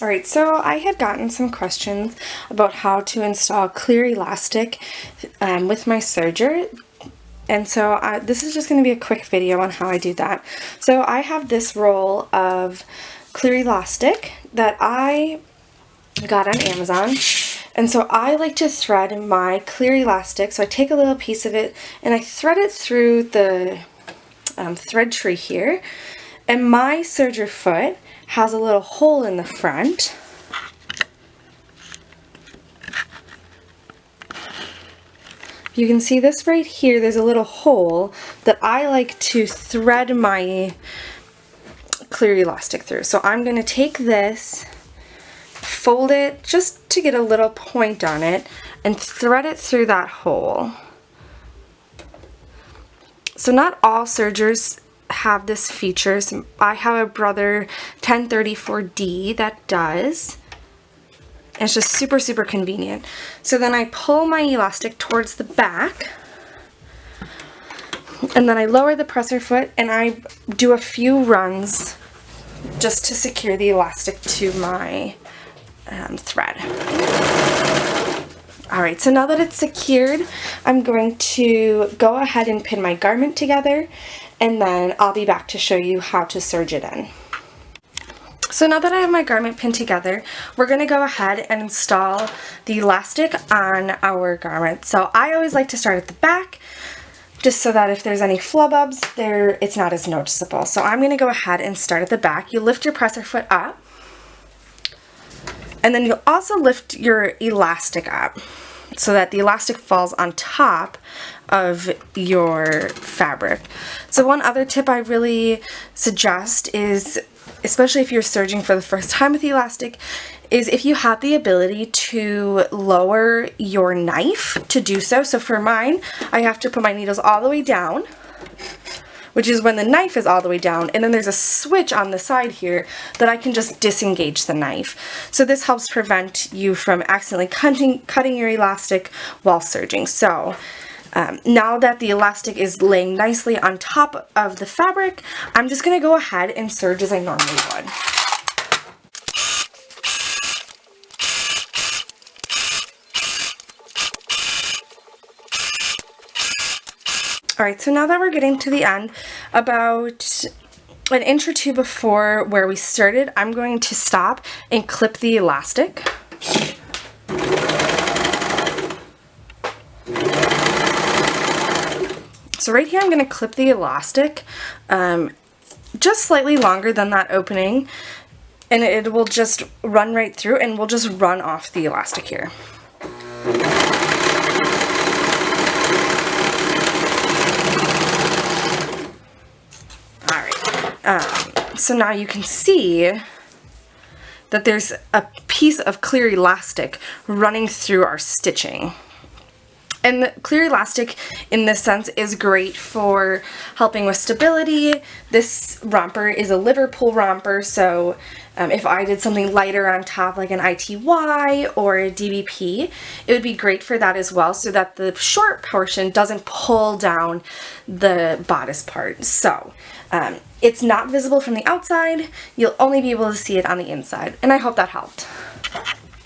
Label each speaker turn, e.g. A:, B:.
A: Alright, so I had gotten some questions about how to install clear elastic with my serger, and so this is just going to be a quick video on how I do that. So I have this roll of clear elastic that I got on Amazon, and so I like to thread my clear elastic. So I take a little piece of it and I thread it through the thread tree here, and my serger foot has a little hole in the front. You can see this right here, there's a little hole that I like to thread my clear elastic through. So I'm going to take this, fold it just to get a little point on it, and thread it through that hole. So not all sergers have this feature. So I have a Brother 1034D that does. And it's just super convenient. So then I pull my elastic towards the back, and then I lower the presser foot and I do a few runs just to secure the elastic to my thread. Alright, so now that it's secured, I'm going to go ahead and pin my garment together, and then I'll be back to show you how to serge it in. So now that I have my garment pinned together, we're going to go ahead and install the elastic on our garment. So I always like to start at the back, just so that if there's any flub-ubs there, it's not as noticeable. So I'm going to go ahead and start at the back. You lift your presser foot up, and then you'll also lift your elastic up so that the elastic falls on top of your fabric. So one other tip I really suggest is, especially if you're serging for the first time with elastic, is if you have the ability to lower your knife to do so. So for mine, I have to put my needles all the way down, which is when the knife is all the way down, and then there's a switch on the side here that I can just disengage the knife. So this helps prevent you from accidentally cutting your elastic while serging. So now that the elastic is laying nicely on top of the fabric, I'm just going to go ahead and serge as I normally would. Alright, so now that we're getting to the end, about an inch or two before where we started, I'm going to stop and clip the elastic. So right here I'm going to clip the elastic just slightly longer than that opening, and it will just run right through, and we'll just run off the elastic here. So now you can see that there's a piece of clear elastic running through our stitching. And the clear elastic in this sense is great for helping with stability. This romper is a Liverpool romper, so if I did something lighter on top like an ITY or a DBP, it would be great for that as well, so that the short portion doesn't pull down the bodice part. So it's not visible from the outside, you'll only be able to see it on the inside, and I hope that helped.